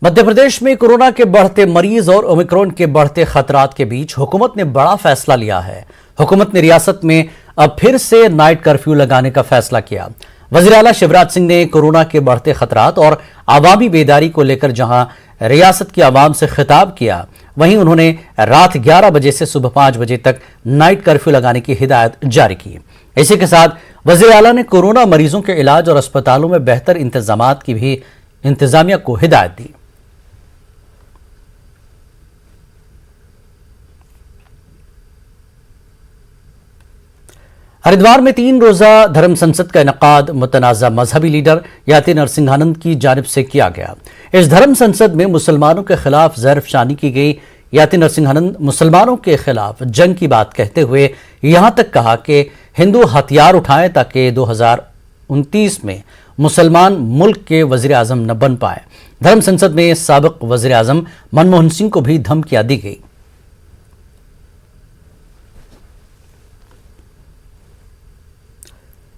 मध्य प्रदेश में कोरोना के बढ़ते मरीज और ओमिक्रॉन के बढ़ते खतरात के बीच हुकूमत ने बड़ा फैसला लिया है। हुकूमत ने रियासत में अब फिर से नाइट कर्फ्यू लगाने का फैसला किया। वज़ीर आला शिवराज सिंह ने कोरोना के बढ़ते खतरात और आवामी बेदारी को लेकर जहां रियासत की आवाम से खिताब किया, वहीं उन्होंने रात 11 बजे से सुबह 5 बजे तक नाइट कर्फ्यू लगाने की हिदायत जारी की। इसी के साथ वज़ीर आला ने कोरोना मरीजों के इलाज और अस्पतालों में बेहतर इंतजामात की भी इंतजामिया को हिदायत दी। हरिद्वार में 3 रोजा धर्म संसद का इनकाद मुतनाज़ा मजहबी लीडर याति नरसिंहानंद की जानिब से किया गया। इस धर्म संसद में मुसलमानों के खिलाफ ज़हरफशानी की गई। याति नरसिंहानंद मुसलमानों के खिलाफ जंग की बात कहते हुए यहां तक कहा कि हिंदू हथियार उठाएं ताकि 2029 में मुसलमान मुल्क के वज़ीर आज़म न बन पाए। धर्म संसद में साबिक़ वज़ीर आज़म मनमोहन सिंह को भी धमकियां दी गई।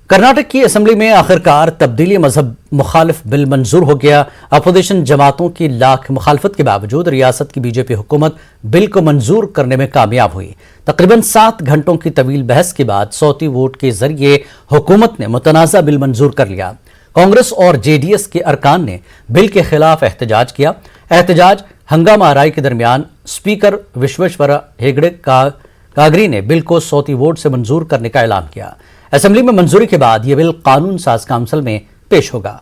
कर्नाटक की असेंबली में आखिरकार तब्दीली मजहब मुखालिफ बिल मंजूर हो गया। अपोजिशन जमातों की लाख मुखालफत के बावजूद रियासत की बीजेपी हुकूमत बिल को मंजूर करने में कामयाब हुई। तकरीबन 7 घंटों की तवील बहस के बाद सौती वोट के जरिए हुकूमत ने मुतनाज़ा बिल मंजूर कर लिया। कांग्रेस और जेडीएस के अरकान ने बिल के खिलाफ एहतजाज किया। एहतजाज हंगामा आराई के दरमियान स्पीकर विश्वेश्वर हेगड़े कागरी ने बिल को सौती वोट से मंजूर करने का ऐलान किया। असेंबली में मंजूरी के बाद यह बिल कानून साज काउंसिल में पेश होगा।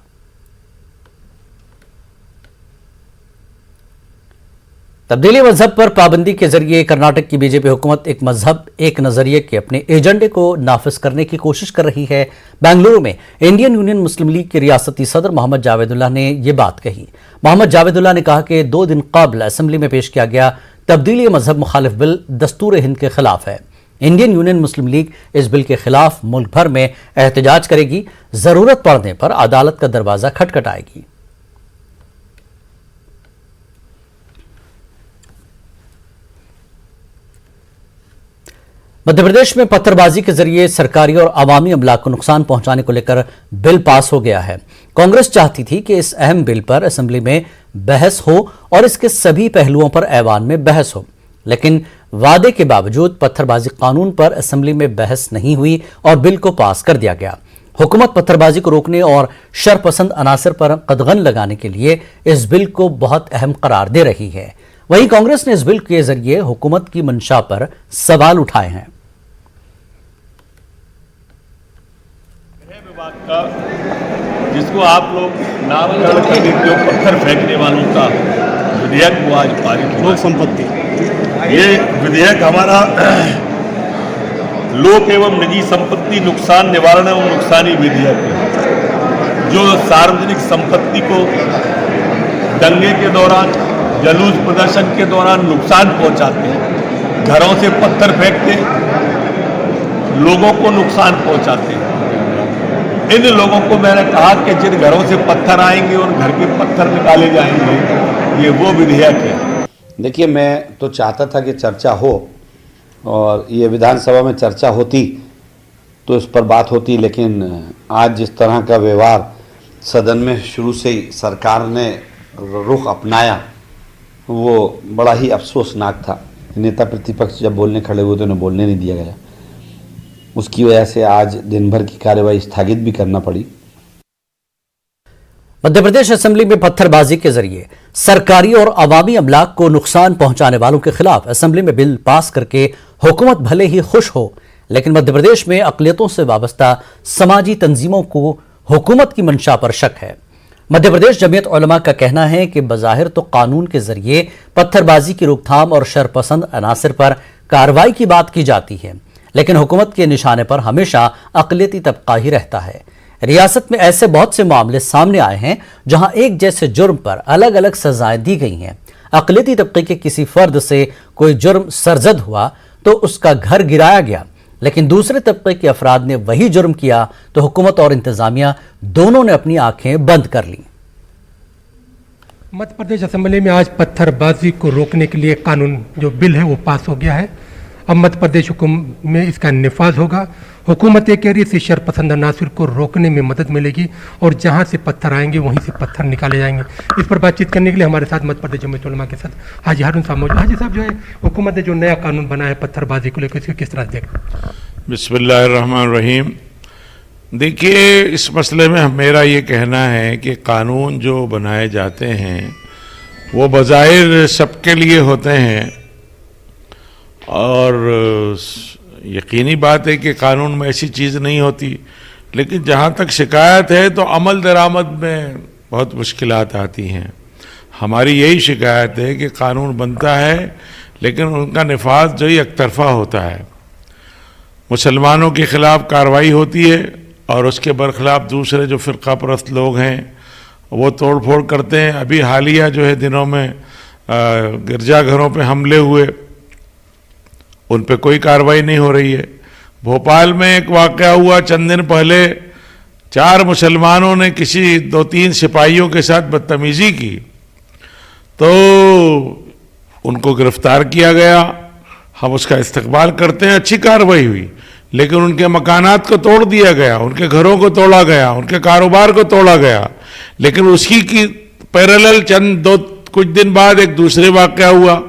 तब्दीली मजहब पर पाबंदी के जरिए कर्नाटक की बीजेपी हुकूमत एक मजहब एक नजरिए के अपने एजेंडे को नाफिज करने की कोशिश कर रही है। बेंगलुरु में इंडियन यूनियन मुस्लिम लीग के रियासती सदर मोहम्मद जावेदुल्लाह ने यह बात कही। मोहम्मद जावेदुल्लाह ने कहा कि 2 दिन कबल असेंबली में पेश किया गया तब्दीली मजहब मुखालिफ बिल दस्तूर हिंद के खिलाफ है। इंडियन यूनियन मुस्लिम लीग इस बिल के खिलाफ मुल्क भर में एहतजाज करेगी। जरूरत पड़ने पर अदालत का दरवाजा खटखटाएगी। मध्य प्रदेश में पत्थरबाजी के जरिए सरकारी और अवामी अमलाक को नुकसान पहुंचाने को लेकर बिल पास हो गया है। कांग्रेस चाहती थी कि इस अहम बिल पर असेंबली में बहस हो और इसके सभी पहलुओं पर ऐवान में बहस हो, लेकिन वादे के बावजूद पत्थरबाजी कानून पर असेंबली में बहस नहीं हुई और बिल को पास कर दिया गया। हुकूमत पत्थरबाजी को रोकने और शरपसंद अनासर पर कदगन लगाने के लिए इस बिल को बहुत अहम करार दे रही है। वहीं कांग्रेस ने इस बिल के जरिए हुकूमत की मंशा पर सवाल उठाए हैं। विभाग का जिसको आप लोग नामकरण कर देते हो पत्थर फेंकने वालों का विधेयक वो आज पारित हुआ। लोक संपत्ति ये विधेयक हमारा लोक एवं निजी संपत्ति नुकसान निवारण एवं नुकसानी विधेयक है, जो सार्वजनिक संपत्ति को दंगे के दौरान जुलूस प्रदर्शन के दौरान नुकसान पहुंचाते हैं, घरों से पत्थर फेंकते लोगों को नुकसान पहुंचाते हैं। इन लोगों को मैंने कहा कि जिन घरों से पत्थर आएंगे उन घर के पत्थर निकाले जाएंगे, ये वो विधेयक है। देखिए, मैं तो चाहता था कि चर्चा हो और ये विधानसभा में चर्चा होती तो इस पर बात होती, लेकिन आज जिस तरह का व्यवहार सदन में शुरू से ही सरकार ने रुख अपनाया वो बड़ा ही अफसोसनाक था। नेता प्रतिपक्ष जब बोलने खड़े हुए तो उन्हें बोलने नहीं दिया गया। उसकी वजह से आज दिन भर की कार्यवाही स्थगित भी करना पड़ी। मध्य प्रदेश असेंबली में पत्थरबाजी के जरिए सरकारी और अवामी अमलाक को नुकसान पहुंचाने वालों के खिलाफ असेंबली में बिल पास करके हुकूमत भले ही खुश हो, लेकिन मध्य प्रदेश में अक़लियतों से वाबस्ता समाजी तंजीमों को हुकूमत की मंशा पर शक है। मध्य प्रदेश जमीयत उलमा का कहना है कि बज़ाहिर तो कानून के जरिए पत्थरबाजी की रोकथाम और शरपसंद अनासर पर कार्रवाई की बात की जाती है, लेकिन हुकूमत के निशाने पर हमेशा अक़लियती तबका ही रहता है। रियासत में ऐसे बहुत से मामले सामने आए हैं जहां एक जैसे जुर्म पर अलग अलग सजाएं दी गई हैं। अक़लियती तबके के किसी फर्द से कोई जुर्म सरजद हुआ तो उसका घर गिराया गया, लेकिन दूसरे तबके के अफराद ने वही जुर्म किया तो हुकूमत और इंतजामिया दोनों ने अपनी आंखें बंद कर ली। मध्य प्रदेश असेंबली में आज पत्थरबाजी को रोकने के लिए कानून जो बिल है वो पास हो गया है। अब मध्य प्रदेश हुकूमत में इसका निफाज होगा हुकूमत ये कह रही है इससे शरपसंद अनासर को रोकने में मदद मिलेगी और जहाँ से पत्थर आएंगे वहीं से पत्थर निकाले जाएंगे। इस पर बातचीत करने के लिए हमारे साथ मध्य प्रदेश जमीयत उलमा के साथ हाजी हारून साहब मौजूद। हाजी साहब, जो है हुकूमत ने जो नया कानून बनाया है पत्थरबाजी को लेकर, इसको किस तरह से देखते हैं? बिस्मिल्लाहिर्रहमानिर्रहीम। देखिए, इस मसले में मेरा ये कहना है कि कानून जो बनाए जाते हैं वो बज़ाहिर सबके लिए होते हैं और यकीनी बात है कि कानून में ऐसी चीज़ नहीं होती, लेकिन जहाँ तक शिकायत है तो अमल दरामद में बहुत मुश्किलात आती हैं। हमारी यही शिकायत है कि कानून बनता है लेकिन उनका नफाज जो ही एक तरफा होता है। मुसलमानों के ख़िलाफ़ कार्रवाई होती है और उसके बरखिलाफ़ दूसरे जो फ़िरका परस्त लोग हैं वो तोड़ फोड़ करते हैं। अभी हालिया जो है दिनों में गिरजाघरों पे हमले हुए, उन पे कोई कार्रवाई नहीं हो रही है। भोपाल में एक वाक़या हुआ चंद दिन पहले, 4 मुसलमानों ने किसी 2-3 सिपाहियों के साथ बदतमीज़ी की तो उनको गिरफ्तार किया गया। हम उसका इस्तकबाल करते हैं, अच्छी कार्रवाई हुई, लेकिन उनके मकानात को तोड़ दिया गया, उनके घरों को तोड़ा गया, उनके कारोबार को तोड़ा गया। लेकिन उसी की पैरेलल कुछ दिन बाद एक दूसरे वाक़या हुआ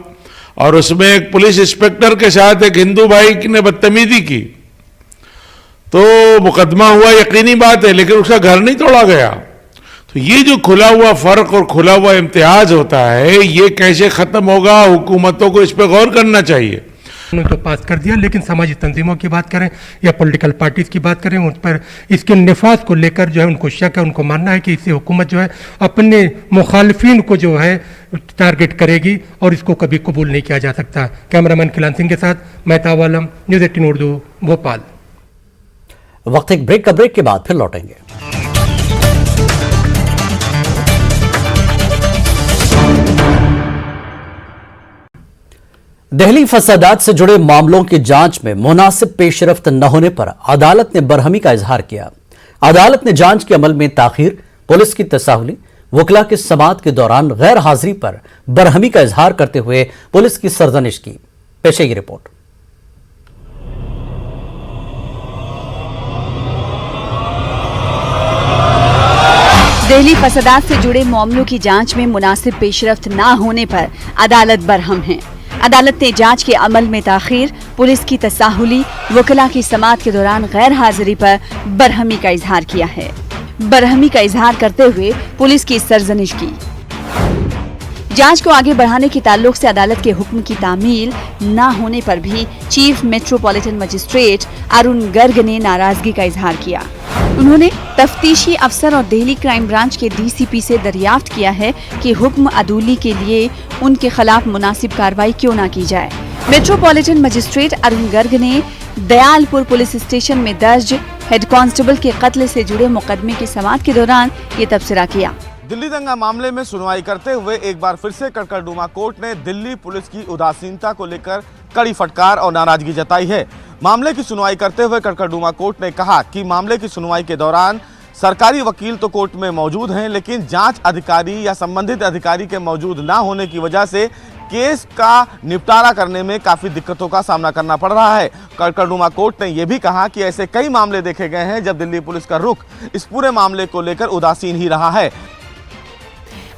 और उसमें एक पुलिस इंस्पेक्टर के साथ एक हिंदू भाई ने बदतमीजी की तो मुकदमा हुआ, यकीनी बात है, लेकिन उसका घर नहीं तोड़ा गया। तो ये जो खुला हुआ फ़र्क और खुला हुआ इम्तियाज होता है, ये कैसे ख़त्म होगा? हुकूमतों को इस पर गौर करना चाहिए। तो पास कर दिया, लेकिन समाजी तंजीमों की बात करें या पॉलिटिकल पार्टीज की बात करें, उन पर इसके नफाज को लेकर जो है उनको शक है, उनको मानना है कि इससे हुकूमत जो है अपने मुखालफिन को जो है टारगेट करेगी और इसको कभी कबूल नहीं किया जा सकता। कैमरामैन खिलान सिंह के साथ मेहताब आलम, न्यूज़ 18 उर्दू, भोपाल। वक्त एक ब्रेक का, ब्रेक के बाद फिर लौटेंगे। दिल्ली फसादात से जुड़े मामलों की जांच में मुनासिब पेशरफ्त न होने पर अदालत ने बरहमी का इजहार किया। अदालत ने जांच के अमल में ताखीर, पुलिस की तसाहुली, वकला की समाअत के दौरान गैर हाजिरी पर बरहमी का इजहार करते हुए पुलिस की सरजनिश की। पेशे की रिपोर्ट। दिल्ली फसादात से जुड़े मामलों की जांच में मुनासिब पेशरफ्त न होने पर अदालत बरहम है। अदालत ने जांच के अमल में ताखीर, पुलिस की तसाहुली, वकला की समाअत के दौरान गैर हाजिरी पर बरहमी का इजहार किया है। बरहमी का इजहार करते हुए पुलिस की सरजनिश की। जांच को आगे बढ़ाने के ताल्लुक से अदालत के हुक्म की तामील न होने पर भी chief metropolitan magistrate Arun Garg ने नाराजगी का इजहार किया। उन्होंने तफ्तीशी अफसर और दिल्ली क्राइम ब्रांच के डीसीपी से दरियाफ्त किया है कि हुक्म अदूली के लिए उनके खिलाफ मुनासिब कार्रवाई क्यों न की जाए। मेट्रोपॉलिटन मजिस्ट्रेट अरुण गर्ग ने दयालपुर पुलिस स्टेशन में दर्ज हेड कांस्टेबल के कत्ल से जुड़े मुकदमे की समाअत के दौरान ये तबसरा किया। दिल्ली दंगा मामले में सुनवाई करते हुए एक बार फिर से कड़कड़डूमा कोर्ट ने दिल्ली पुलिस की उदासीनता को लेकर कड़ी फटकार और नाराजगी जताई है। मामले की सुनवाई करते हुए कड़कड़डूमा कोर्ट ने कहा कि मामले की सुनवाई के दौरान सरकारी वकील तो कोर्ट में मौजूद हैं, लेकिन जांच अधिकारी या संबंधित अधिकारी के मौजूद ना होने की वजह से केस का निपटारा करने में काफी दिक्कतों का सामना करना पड़ रहा है। कड़कड़डूमा कोर्ट ने यह भी कहा कि ऐसे कई मामले देखे गए हैं जब दिल्ली पुलिस का रुख इस पूरे मामले को लेकर उदासीन ही रहा है।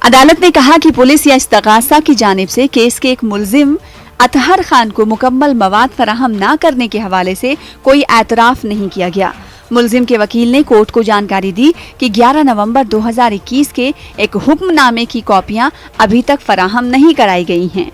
अदालत ने कहा कि पुलिस या इस्तगासा की जानिब से केस के एक मुल्जिम अतहर खान को मुकम्मल मवाद फराहम न करने के हवाले से कोई एतराफ नहीं किया गया। मुल्जिम के वकील ने कोर्ट को जानकारी दी कि 11 नवंबर 2021 के एक हुक्मनामे की कॉपियां अभी तक फराहम नहीं कराई गई हैं।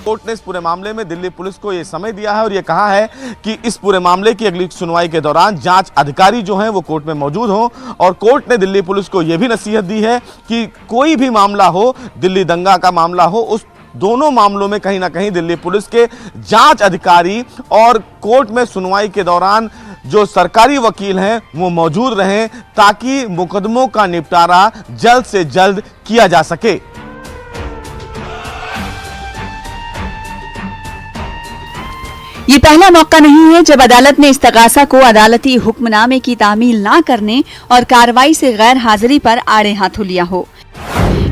कोर्ट ने इस पूरे मामले में दिल्ली पुलिस को ये समय दिया है और ये कहा है कि इस पूरे मामले की अगली सुनवाई के दौरान जांच अधिकारी जो हैं वो कोर्ट में मौजूद हों और कोर्ट ने दिल्ली पुलिस को ये भी नसीहत दी है कि कोई भी मामला हो, दिल्ली दंगा का मामला हो, उस दोनों मामलों में कहीं ना कहीं दिल्ली पुलिस के जांच अधिकारी और कोर्ट में सुनवाई के दौरान जो सरकारी वकील हैं वो मौजूद रहें ताकि मुकदमों का निपटारा जल्द से जल्द किया जा सके। ये पहला मौका नहीं है जब अदालत ने इस्तगासा को अदालती हुक्मनामे की तामील ना करने और कार्रवाई से गैर हाजिरी पर आड़े हाथों लिया हो।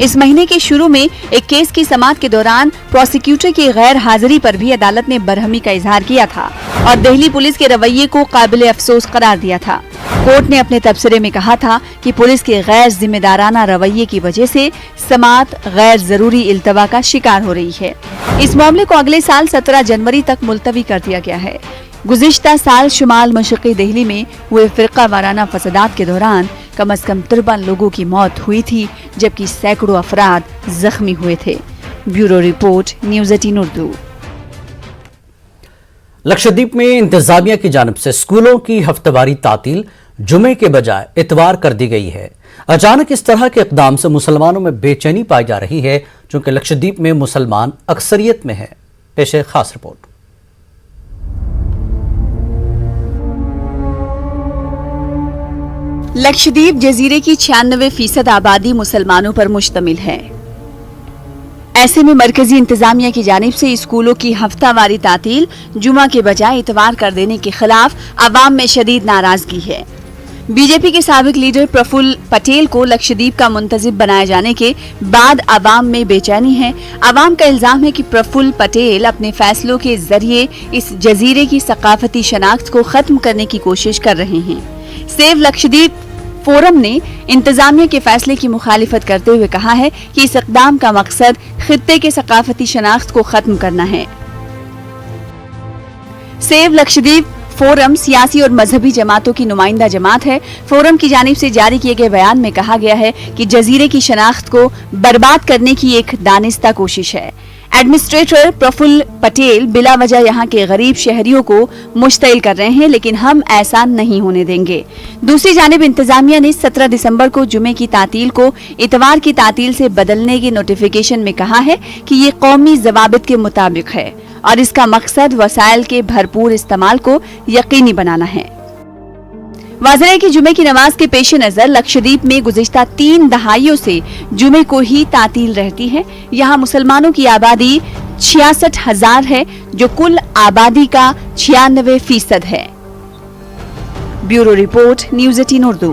इस महीने के शुरू में एक केस की समाअत के दौरान प्रोसिक्यूटर की गैर हाजिरी पर भी अदालत ने बरहमी का इजहार किया था और दिल्ली पुलिस के रवैये को काबिल अफसोस करार दिया था। कोर्ट ने अपने तबसरे में कहा था कि पुलिस के गैर जिम्मेदाराना रवैये की वजह से समाअत गैर जरूरी इल्तवा का शिकार हो रही है। इस मामले को अगले साल 17 जनवरी तक मुलतवी कर दिया गया है। गुज़िश्ता साल शुमाल मशरक़ी दिल्ली में हुए फिरका वाराना फसादात के दौरान कम से कम 53 लोगों की मौत हुई थी, जबकि सैकड़ों अफराद जख्मी हुए थे। Bureau report, news 18 Urdu. Lakshadweep में इंतजामिया की जानिब से स्कूलों की हफ्तेवारी तातील जुमे के बजाय इतवार कर दी गई है। अचानक इस तरह के इकदाम से मुसलमानों में बेचैनी पाई जा रही है, चूंकि लक्षद्वीप में मुसलमान अक्सरियत में है। पेश है खास रिपोर्ट। लक्षद्वीप जजीरे की 96% आबादी मुसलमानों पर मुश्तमिल है। ऐसे में मरकजी इंतजामिया की जानिब से स्कूलों की हफ्तावारी तातील जुमा के बजाय इतवार कर देने के खिलाफ अवाम में शदीद नाराजगी है। बीजेपी के साबिक लीडर प्रफुल्ल पटेल को लक्षद्वीप का मुंतजिब बनाए जाने के बाद अवाम में बेचैनी है। अवाम का इल्जाम है कि प्रफुल्ल पटेल अपने फैसलों के जरिए इस जजीरे की सकाफती शनाख्त को खत्म करने की कोशिश कर रहे हैं। सेव लक्षद्वीप फोरम ने इंतजामिया के फैसले की मुखालिफत करते हुए कहा है कि इस इक़दाम का मकसद खित्ते के सकाफती शनाख्त को खत्म करना है। सेव लक्षद्वीप फोरम सियासी और मजहबी जमातों की नुमाइंदा जमात है। फोरम की जानिब से जारी किए गए बयान में कहा गया है कि जजीरे की शनाख्त को बर्बाद करने की एक दानिस्ता कोशिश है। एडमिनिस्ट्रेटर प्रफुल्ल पटेल बिला वजह यहाँ के गरीब शहरियों को मुश्तइल कर रहे हैं, लेकिन हम ऐसा नहीं होने देंगे। दूसरी जानिब इंतजामिया ने 17 दिसंबर को जुमे की तातील को इतवार की तातील से बदलने की नोटिफिकेशन में कहा है कि ये कौमी ज़वाबित के मुताबिक है और इसका मकसद वसाइल के भरपूर इस्तेमाल को यकीनी बनाना है। वाज़ेह है कि जुमे की नमाज के पेश नजर लक्षद्वीप में गुज़िश्ता 3 दहाइयों से जुमे को ही तातील रहती है। यहाँ मुसलमानों की आबादी 66,000 है, जो कुल आबादी का 96% है। Bureau report, news 18 Urdu.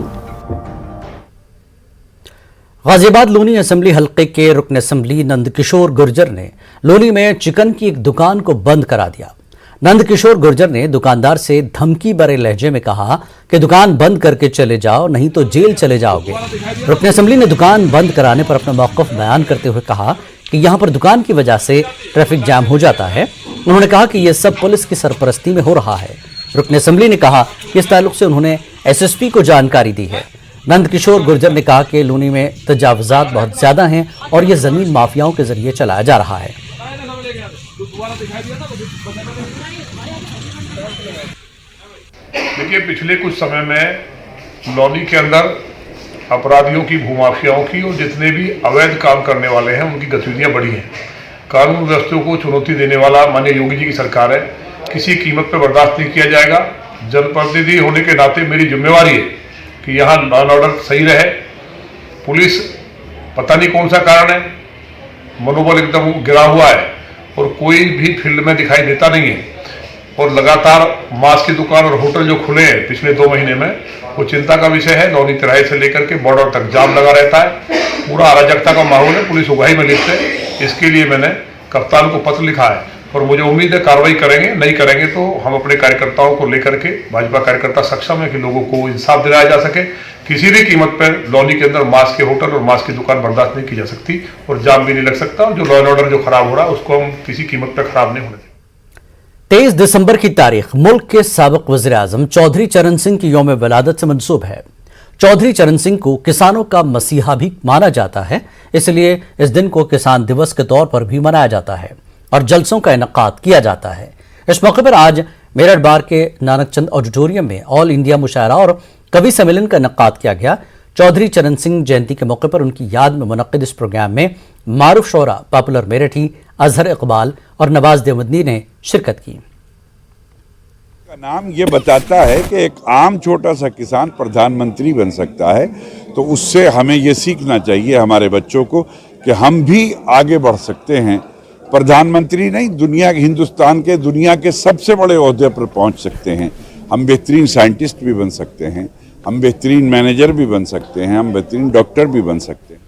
Ghaziabad Loni assembly हल्के के रुकन असेंबली नंदकिशोर गुर्जर ने लोनी में चिकन की एक दुकान को बंद करा दिया। नंदकिशोर गुर्जर ने दुकानदार से धमकी भरे लहजे में कहा कि दुकान बंद करके चले जाओ, नहीं तो जेल चले जाओगे। रुकन असेंबली ने दुकान बंद कराने पर अपना मौक़िफ़ बयान करते हुए कहा कि यहाँ पर दुकान की वजह से ट्रैफिक जाम हो जाता है। उन्होंने कहा कि यह सब पुलिस की सरपरस्ती में हो रहा है। रुकन असेंबली ने कहा कि इस ताल्लुक से उन्होंने SSP को जानकारी दी है। नंदकिशोर गुर्जर ने कहा कि लोनी में तजावुज़ात बहुत ज़्यादा हैं और ये ज़मीन माफियाओं के जरिए चलाया जा रहा है। देखिए, पिछले कुछ समय में लोनी के अंदर अपराधियों की, भूमाफियाओं की और जितने भी अवैध काम करने वाले हैं उनकी गतिविधियां बढ़ी हैं। कानून व्यवस्था को चुनौती देने वाला माननीय योगी जी की सरकार है। किसी कीमत पर बर्दाश्त नहीं किया जाएगा। जनप्रतिनिधि होने के नाते मेरी जिम्मेवारी है कि यहाँ लॉ एंड ऑर्डर सही रहे। पुलिस पता नहीं कौन सा कारण है, मनोबल एकदम गिरा हुआ है और कोई भी फील्ड में दिखाई देता नहीं है। और लगातार मांस की दुकान और होटल जो खुले हैं पिछले 2 महीने में, वो चिंता का विषय है। लोनी तिराहे से लेकर के बॉर्डर तक जाम लगा रहता है। पूरा अराजकता का माहौल है। पुलिस उगाही में लिप्त है। इसके लिए मैंने कप्तान को पत्र लिखा है और मुझे उम्मीद है कार्रवाई करेंगे। नहीं करेंगे तो हम अपने कार्यकर्ताओं को लेकर के, भाजपा कार्यकर्ता सक्षम है कि लोगों को इंसाफ दिलाया जा सके। किसी भी कीमत पर लोनी के अंदर मांस के होटल और मांस की दुकान बर्दाश्त नहीं की जा सकती और जाम भी नहीं लग सकता। और जो लॉ एंड ऑर्डर जो खराब हो रहा है उसको हम किसी कीमत पर खराब नहीं होने देंगे। 23 दिसंबर की तारीख मुल्क के साबिक वज़ीर-ए-आज़म चौधरी चरण सिंह की यौम विलादत से मंसूब है। चौधरी चरण सिंह को किसानों का मसीहा भी माना जाता है, इसलिए इस दिन को किसान दिवस के तौर पर भी मनाया जाता है और जलसों का इनेकाद किया जाता है। इस मौके पर आज मेरठ बार के नानकचंद ऑडिटोरियम में ऑल इंडिया मुशायरा और कवि सम्मेलन का इनेकाद किया गया। चौधरी चरण सिंह जयंती के मौके पर उनकी याद में मुनक्किद इस प्रोग्राम में मारूफ शोरा, पॉपुलर मेरठी, अजहर इकबाल और नवाज देवबंदी ने शिरकत की। का नाम ये बताता है कि एक आम छोटा सा किसान प्रधानमंत्री बन सकता है, तो उससे हमें ये सीखना चाहिए हमारे बच्चों को कि हम भी आगे बढ़ सकते हैं। प्रधानमंत्री नहीं, हिंदुस्तान के दुनिया के सबसे बड़े ओहदे पर पहुंच सकते हैं। हम बेहतरीन साइंटिस्ट भी बन सकते हैं, हम बेहतरीन मैनेजर भी बन सकते हैं, हम बेहतरीन डॉक्टर भी बन सकते हैं।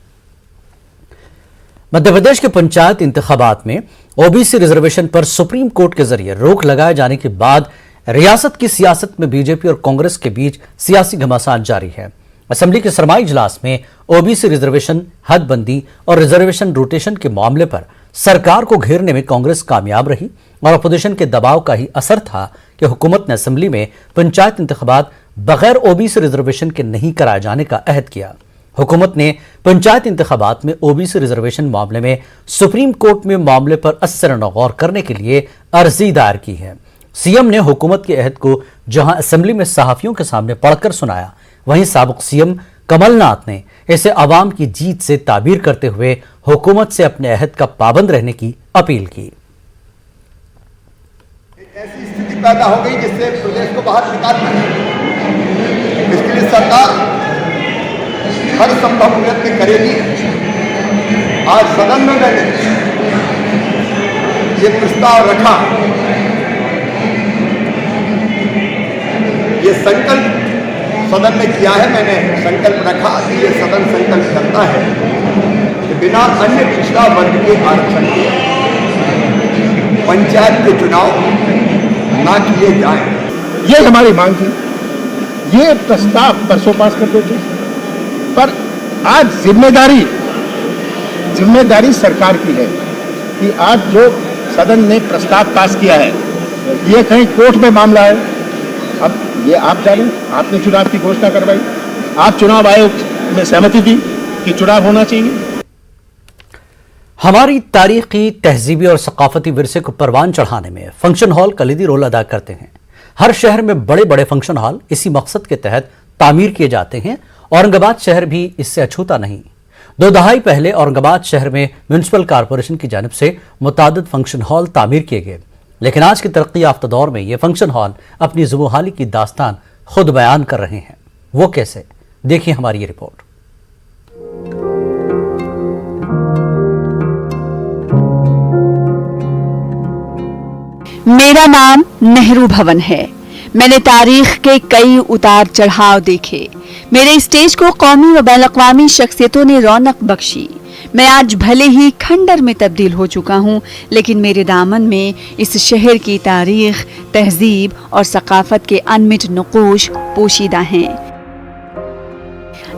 मध्य प्रदेश के पंचायत इंतखाबात में ओबीसी रिजर्वेशन पर सुप्रीम कोर्ट के जरिए रोक लगाए जाने के बाद रियासत की सियासत में बीजेपी और कांग्रेस के बीच सियासी घमासान जारी है। असेंबली के सरमाई इजलास में ओबीसी रिजर्वेशन, हदबंदी और रिजर्वेशन रोटेशन के मामले पर सरकार को घेरने में कांग्रेस कामयाब रही और अपोजिशन के दबाव का ही असर था कि हुकूमत ने असेंबली में पंचायत इंतखाबात बगैर ओबीसी रिजर्वेशन के नहीं कराए जाने का अहद किया। हुकूमत ने पंचायत इंतखाबात में ओबीसी रिजर्वेशन मामले में सुप्रीम कोर्ट में मामले पर असरन गौर करने के लिए अर्जी दायर की है। सीएम ने हुकूमत के अहद को जहां असेंबली में सहाफियों के सामने पढ़कर सुनाया, वहीं साबिक सीएम कमलनाथ ने इसे अवाम की जीत से ताबीर करते हुए हुकूमत से अपने अहद का पाबंद रहने की अपील की। ऐसी स्थिति पैदा हो गई जिससे प्रदेश को बाहर निकालना है। इसके लिए सरकार हर संभव प्रयत्न करेगी। आज सदन में मैंने ये प्रस्ताव रखा, ये संकल्प सदन में किया है। मैंने संकल्प रखा कि ये सदन संकल्प करता है कि बिना अन्य पिछड़ा वर्ग के आरक्षण के पंचायत के चुनाव ना किए जाएं। ये हमारी मांग थी। ये प्रस्ताव परसों पास कर देते, पर आज जिम्मेदारी सरकार की है कि आज जो सदन ने प्रस्ताव पास किया है ये कहीं कोर्ट में मामला है। अब ये आप जानें, आपने चुनाव की घोषणा करवाई, आप चुनाव आयोग में सहमति दी कि चुनाव होना चाहिए। हमारी तारीखी, तहजीबी और सकाफती विरसे को परवान चढ़ाने में फंक्शन हॉल कलीदी रोल अदा करते हैं। हर शहर में बड़े बड़े फंक्शन हॉल इसी मकसद के तहत तामीर किए जाते हैं। औरंगाबाद शहर भी इससे अछूता नहीं। 2 दहाई पहले औरंगाबाद शहर में म्युनिसिपल कॉरपोरेशन की जानिब से मुतादिद फंक्शन हॉल तामीर किए गए, लेकिन आज के तरक्की याफ्ता दौर में ये फंक्शन हॉल अपनी जुबूहाली की दास्तान खुद बयान कर रहे हैं। वो कैसे, देखिए हमारी ये रिपोर्ट। मेरा नाम नेहरू भवन है। मैंने तारीख के कई उतार चढ़ाव देखे। मेरे स्टेज को कौमी व बैनुल-अक़वामी शख्सियतों ने रौनक बख्शी। मैं आज भले ही खंडर में तब्दील हो चुका हूँ, लेकिन मेरे दामन में इस शहर की तारीख, तहजीब और सकाफत के अनमिट नक़ूश पोशीदा हैं।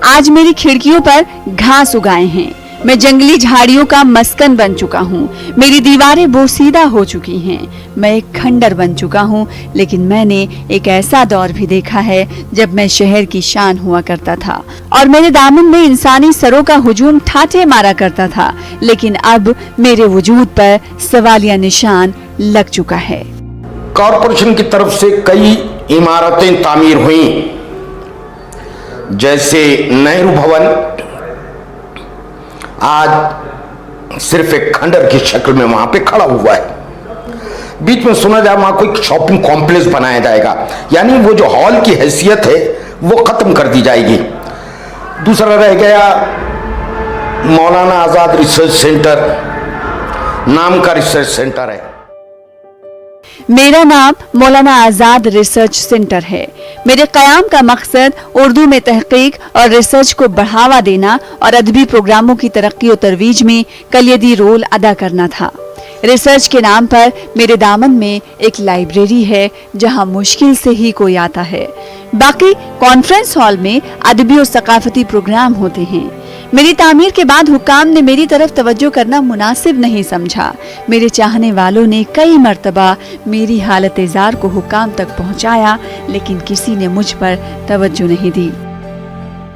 आज मेरी खिड़कियों पर घास उगाए हैं। मैं जंगली झाड़ियों का मस्कन बन चुका हूँ। मेरी दीवारें बोसीदा हो चुकी हैं। मैं एक खंडर बन चुका हूँ, लेकिन मैंने एक ऐसा दौर भी देखा है जब मैं शहर की शान हुआ करता था और मेरे दामन में इंसानी सरों का हुजूम ठाठे मारा करता था, लेकिन अब मेरे वजूद पर सवालिया निशान लग चुका है। कॉरपोरेशन की तरफ से कई इमारतें तामीर हुई, जैसे नेहरू भवन आज सिर्फ एक खंडर की शक्ल में वहां पे खड़ा हुआ है। बीच में सुना जाए वहां कोई शॉपिंग कॉम्प्लेक्स बनाया जाएगा, यानी वो जो हॉल की हैसियत है वो खत्म कर दी जाएगी। दूसरा रह गया मौलाना आजाद रिसर्च सेंटर नाम का रिसर्च सेंटर है। मेरा नाम मौलाना आजाद रिसर्च सेंटर है। मेरे क़याम का मकसद उर्दू में तहकीक और रिसर्च को बढ़ावा देना और अदबी प्रोग्रामों की तरक्की और तरवीज में कलियदी रोल अदा करना था। रिसर्च के नाम पर मेरे दामन में एक लाइब्रेरी है जहां मुश्किल से ही कोई आता है। बाकी कॉन्फ्रेंस हॉल में अदबी और सकाफती प्रोग्राम होते हैं। मेरी तामीर के बाद हुक्काम ने मेरी तरफ तवज्जो करना मुनासिब नहीं समझा। मेरे चाहने वालों ने कई मर्तबा मेरी हालत जार को हुक्काम तक पहुंचाया, लेकिन किसी ने मुझ पर तवज्जो नहीं दी।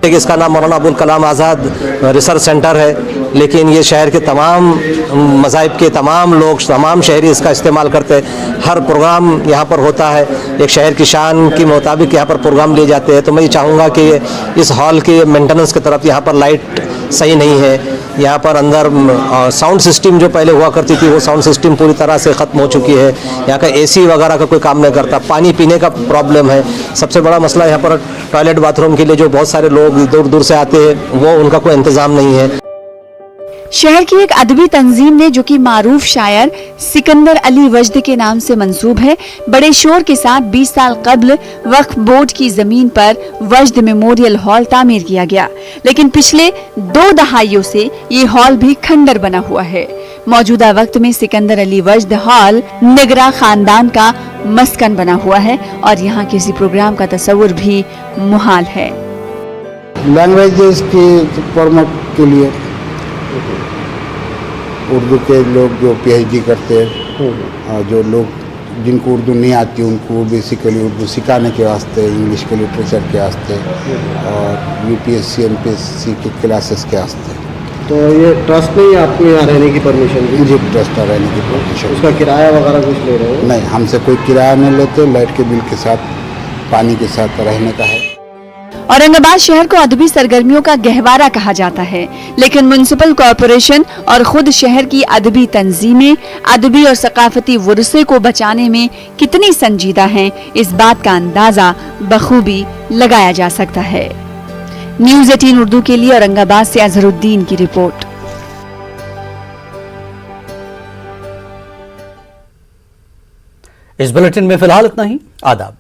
इसका नाम मौलाना अबुल कलाम आज़ाद रिसर्च सेंटर है, लेकिन ये शहर के तमाम मज़ाहिब के तमाम लोग, तमाम शहरी इसका इस्तेमाल करते हैं। हर प्रोग्राम यहाँ पर होता है, एक शहर की शान के मुताबिक यहाँ पर प्रोग्राम लिए जाते हैं। तो मैं ये चाहूँगा कि इस हॉल के मेंटेनेंस की तरफ यहाँ पर लाइट सही नहीं है। यहाँ पर अंदर साउंड सिस्टम जो पहले हुआ करती थी वो साउंड सिस्टम पूरी तरह से ख़त्म हो चुकी है। यहाँ का एसी वगैरह का कोई काम नहीं करता। पानी पीने का प्रॉब्लम है। सबसे बड़ा मसला यहाँ पर टॉयलेट बाथरूम के लिए जो बहुत सारे लोग दूर दूर से आते हैं वो उनका कोई इंतज़ाम नहीं है। शहर की एक अदबी तंजीम ने, जो कि मारूफ शायर सिकंदर अली वजद के नाम से मंसूब है, बड़े शोर के साथ 20 साल कबल वक्फ बोर्ड की जमीन पर वजद मेमोरियल हॉल तामीर किया गया, लेकिन पिछले 2 दहाइयों से ये हॉल भी खंडर बना हुआ है। मौजूदा वक्त में सिकंदर अली वजद हॉल निगरा खानदान का मस्कन बना हुआ है और यहाँ किसी प्रोग्राम का तस्वुर भी मुहाल है। लैंग्वेजेस की प्रमोट के लिए उर्दू के लोग जो पीएचडी करते हैं और जो लोग जिनको उर्दू नहीं आती उनको बेसिकली उर्दू सिखाने के वास्ते, इंग्लिश के लिटरेचर के वास्ते और यूपीएससी एमपीएससी के क्लासेस के वास्ते। तो ये ट्रस्ट नहीं है आपको यहाँ रहने की परमिशन? जी, ट्रस्ट में रहने की परमिशन। उसका किराया वगैरह कुछ ले रहे हो? नहीं, हमसे कोई किराया नहीं लेते, लाइट के बिल के साथ, पानी के साथ रहने का है। औरंगाबाद शहर को अदबी सरगर्मियों का गहवारा कहा जाता है, लेकिन म्युनिसिपल कॉरपोरेशन और खुद शहर की अदबी तंजीमें अदबी और सकाफती विरसे को बचाने में कितनी संजीदा हैं, इस बात का अंदाजा बखूबी लगाया जा सकता है। न्यूज़ 18 उर्दू के लिए औरंगाबाद से अजहरुद्दीन की रिपोर्ट। इस बुलेटिन में फिलहाल इतना ही। आदाब।